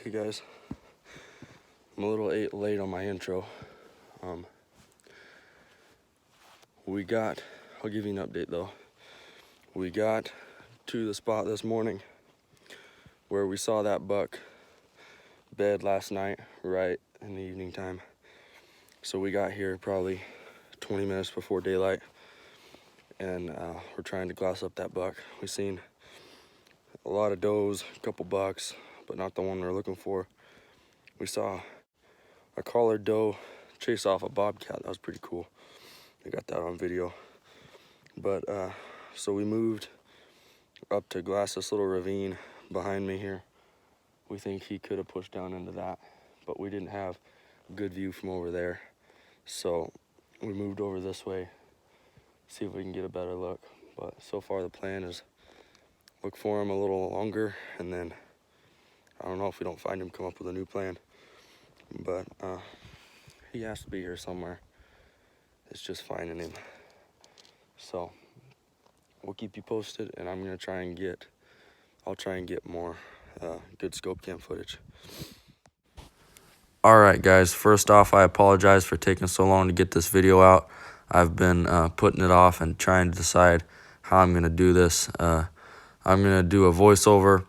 Hey guys, I'm a little late on my intro. I'll give you an update though. We got to the spot this morning where we saw that buck bed last night, right in the evening time. So we got here probably 20 minutes before daylight, and we're trying to glass up that buck. We've seen a lot of does, a couple bucks, but not the one we're looking for. We saw a collared doe chase off a bobcat. That was pretty cool. I got that on video. But so we moved up to glass this little ravine behind me here. We think he could have pushed down into that, but we didn't have a good view from over there. So we moved over this way, see if we can get a better look. But so far the plan is look for him a little longer, and then I don't know, if we don't find him, come up with a new plan. But he has to be here somewhere. It's just finding him. So we'll keep you posted, and I'm gonna try and get more good scope cam footage. All right, guys, first off, I apologize for taking so long to get this video out. I've been putting it off and trying to decide how I'm gonna do this. I'm gonna do a voiceover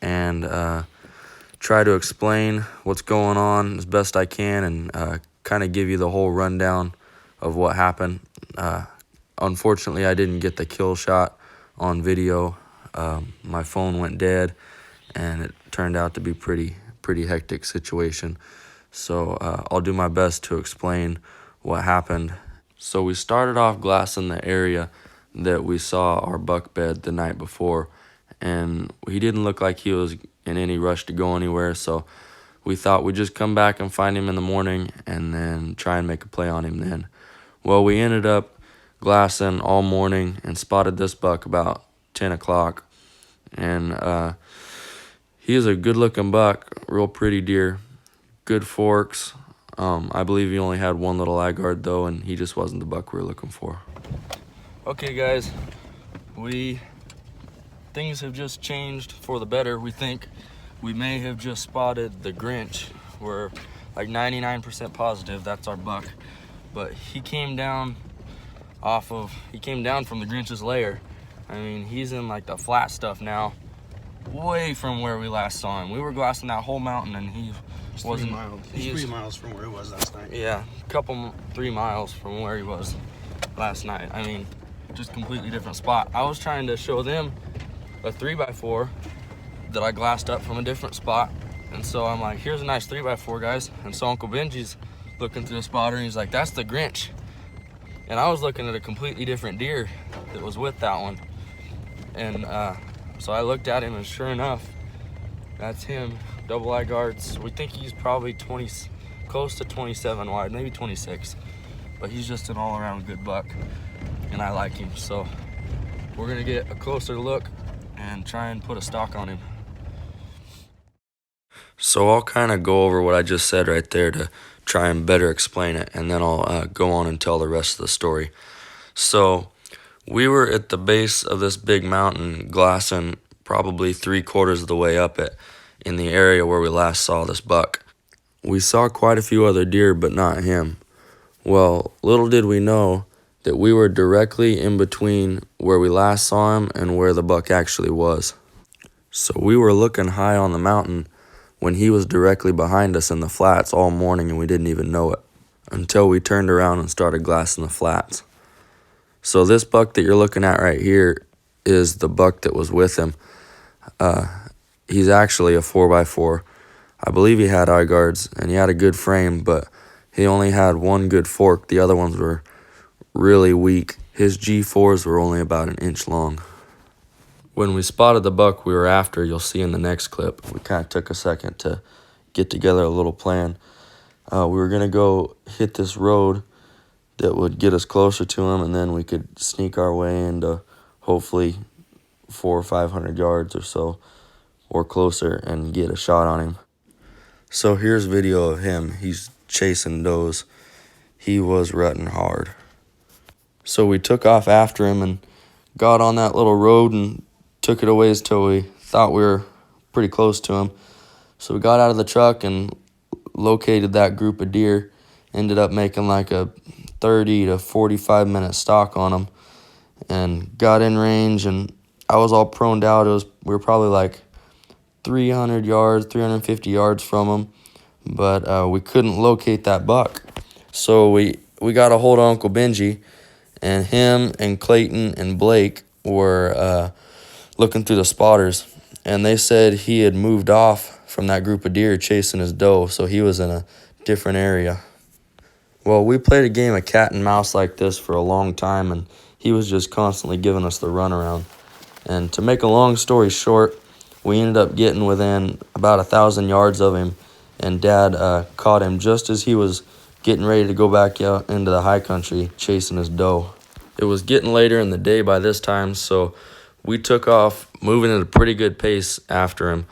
and try to explain what's going on as best I can, and kind of give you the whole rundown of what happened. Unfortunately, I didn't get the kill shot on video. My phone went dead, and it turned out to be pretty hectic situation. So I'll do my best to explain what happened. So we started off glassing the area that we saw our buck bed the night before, and he didn't look like he was in any rush to go anywhere. So we thought we'd just come back and find him in the morning and then try and make a play on him then. Well, we ended up glassing all morning and spotted this buck about 10 o'clock. And he is a good-looking buck, real pretty deer, good forks. I believe he only had one little eye guard, though, and he just wasn't the buck we were looking for. Okay, guys, things have just changed for the better. We think we may have just spotted the Grinch. We're like 99% positive that's our buck. But he came down from the Grinch's lair. I mean, he's in like the flat stuff now, way from where we last saw him. We were glassing that whole mountain, and he wasn't. 3 miles. He's 3 miles from where he was last night. Yeah, 3 miles from where he was last night. I mean, just completely different spot. I was trying to show them a 3x4 that I glassed up from a different spot, and so I'm like, here's a nice 3x4, guys. And so Uncle Benji's looking through the spotter, and he's like, that's the Grinch. And I was looking at a completely different deer that was with that one. And so I looked at him, and sure enough, that's him. Double eye guards. We think he's probably close to 27 wide, maybe 26. But he's just an all-around good buck, and I like him. So we're gonna get a closer look and try and put a stalk on him. So I'll kind of go over what I just said right there to try and better explain it, and then I'll go on and tell the rest of the story. So we were at the base of this big mountain glassing probably 3/4 of the way up it in the area where we last saw this buck. We saw quite a few other deer, but not him. Well, little did we know that we were directly in between where we last saw him and where the buck actually was. So we were looking high on the mountain when he was directly behind us in the flats all morning, and we didn't even know it until we turned around and started glassing the flats. So this buck that you're looking at right here is the buck that was with him. He's actually a 4x4. I believe he had eye guards, and he had a good frame, but he only had one good fork. The other ones were really weak. His G4s were only about an inch long. When we spotted the buck we were after, you'll see in the next clip, we kind of took a second to get together a little plan. We were going to go hit this road that would get us closer to him, and then we could sneak our way into hopefully 400 or 500 yards or so, or closer, and get a shot on him. So here's video of him. He's chasing does. He was rutting hard. So we took off after him and got on that little road and took it a ways till we thought we were pretty close to him. So we got out of the truck and located that group of deer. Ended up making like a 30 to 45 minute stalk on them, and got in range, and I was all proned out. We were probably like 300 yards, 350 yards from them, but we couldn't locate that buck. So we got a hold of Uncle Benji, and him and Clayton and Blake were looking through the spotters, and they said he had moved off from that group of deer chasing his doe, so he was in a different area. Well, we played a game of cat and mouse like this for a long time, and he was just constantly giving us the runaround. And to make a long story short, we ended up getting within about 1,000 yards of him, and Dad caught him just as he was getting ready to go back out into the high country chasing his doe. It was getting later in the day by this time, so we took off moving at a pretty good pace after him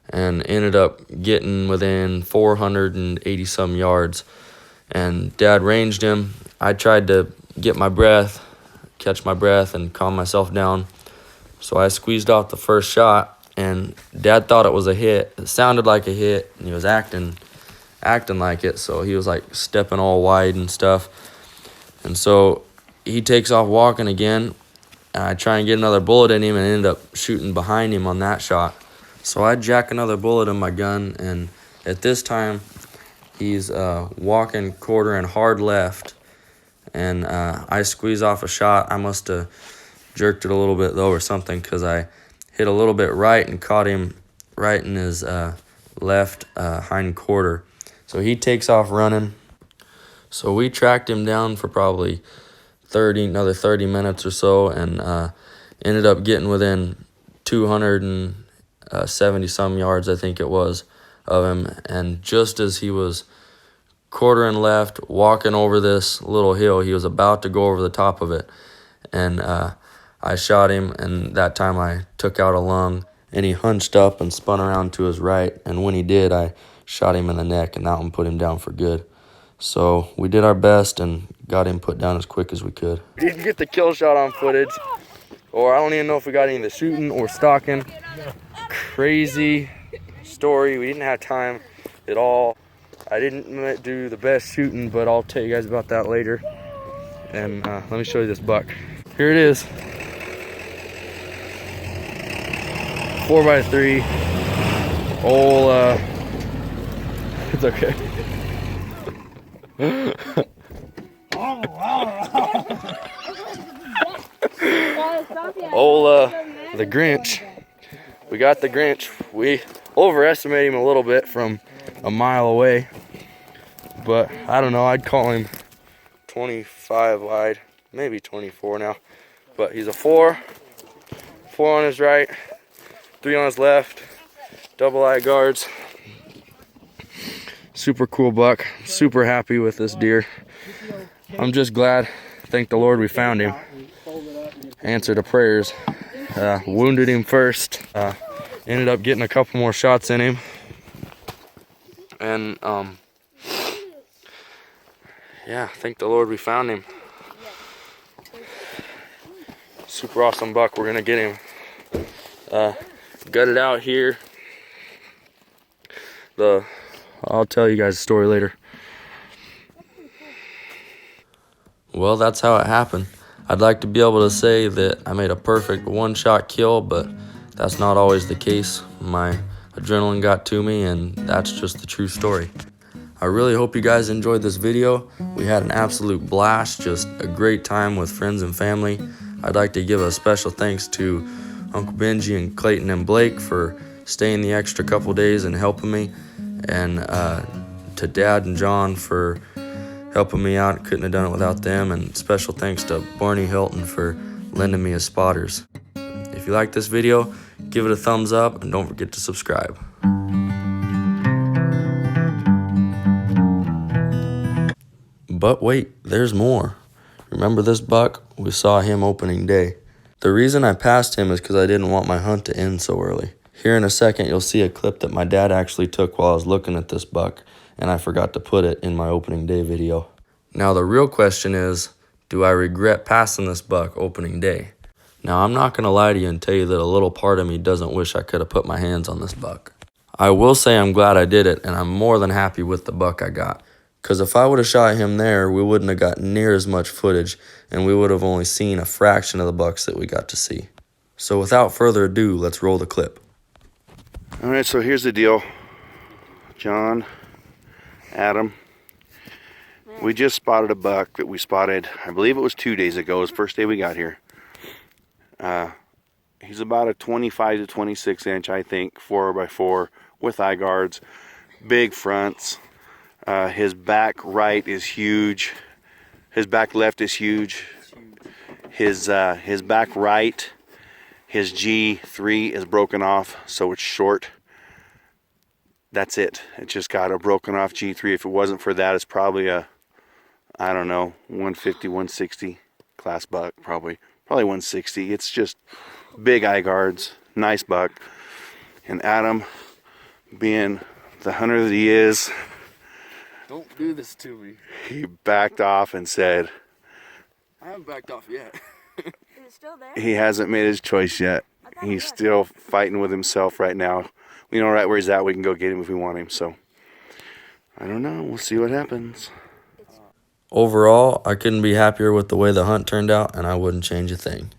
and ended up getting within 480 some yards. And Dad ranged him. I tried to get my breath, catch my breath, and calm myself down. So I squeezed off the first shot, and Dad thought it was a hit. It sounded like a hit, and he was acting like it. So he was like stepping all wide and stuff. And so he takes off walking again, and I try and get another bullet in him and ended up shooting behind him on that shot. So I jack another bullet in my gun, and at this time, he's walking quartering hard left, and I squeeze off a shot. I must have jerked it a little bit, though, or something, because I hit a little bit right and caught him right in his left hind quarter. So he takes off running. So we tracked him down for probably another 30 minutes or so, and ended up getting within 270 some yards, I think it was, of him. And just as he was quartering left, walking over this little hill, he was about to go over the top of it, and I shot him, and that time I took out a lung, and he hunched up and spun around to his right, and when he did, I shot him in the neck, and that one put him down for good. So we did our best and got him put down as quick as we could. Didn't get the kill shot on footage, or I don't even know if we got any of the shooting or stalking. Crazy story. We didn't have time at all. I didn't do the best shooting, but I'll tell you guys about that later. And let me show you this buck. Here it is. 4x3. It's okay. The Grinch. We got the Grinch. We overestimate him a little bit from a mile away, but I don't know, I'd call him 25 wide, maybe 24 now, but he's a 4 on his right, 3 on his left, double eye guards. Super cool buck. Super happy with this deer. I'm just glad, thank the Lord, we found him. Answered the prayers. Wounded him first. Ended up getting a couple more shots in him. And yeah, thank the Lord we found him. Super awesome buck. We're gonna get him gutted out here. I'll tell you guys a story later. Well, that's how it happened. I'd like to be able to say that I made a perfect one-shot kill, but that's not always the case. My adrenaline got to me, and that's just the true story. I really hope you guys enjoyed this video. We had an absolute blast, just a great time with friends and family. I'd like to give a special thanks to Uncle Benji and Clayton and Blake for staying the extra couple days and helping me, and to Dad and John for helping me out. Couldn't have done it without them. And special thanks to Barney Hilton for lending me his spotters. If you like this video, give it a thumbs up and don't forget to subscribe. But wait, there's more. Remember this buck? We saw him opening day. The reason I passed him is because I didn't want my hunt to end so early. Here in a second, you'll see a clip that my dad actually took while I was looking at this buck, and I forgot to put it in my opening day video. Now the real question is, do I regret passing this buck opening day? Now I'm not going to lie to you and tell you that a little part of me doesn't wish I could have put my hands on this buck. I will say I'm glad I did it, and I'm more than happy with the buck I got. Because if I would have shot him there, we wouldn't have got near as much footage, and we would have only seen a fraction of the bucks that we got to see. So without further ado, let's roll the clip. All right, so here's the deal. John, Adam, we just spotted a buck that we spotted, I believe it was 2 days ago. It was the first day we got here. He's about a 25 to 26 inch, I think, 4x4 with eye guards, big fronts. His back right is huge. His back left is huge. His back right, his G3 is broken off, so it's short. That's it. It just got a broken off G3. If it wasn't for that, it's probably a, I don't know, 150, 160 class buck, probably 160. It's just big eye guards, nice buck. And Adam, being the hunter that he is, don't do this to me. He backed off and said, I haven't backed off yet. Is it still there? he hasn't made his choice yet. He's still fighting with himself right now. We know right where he's at. We can go get him if we want him. So, I don't know. We'll see what happens. Overall, I couldn't be happier with the way the hunt turned out, and I wouldn't change a thing.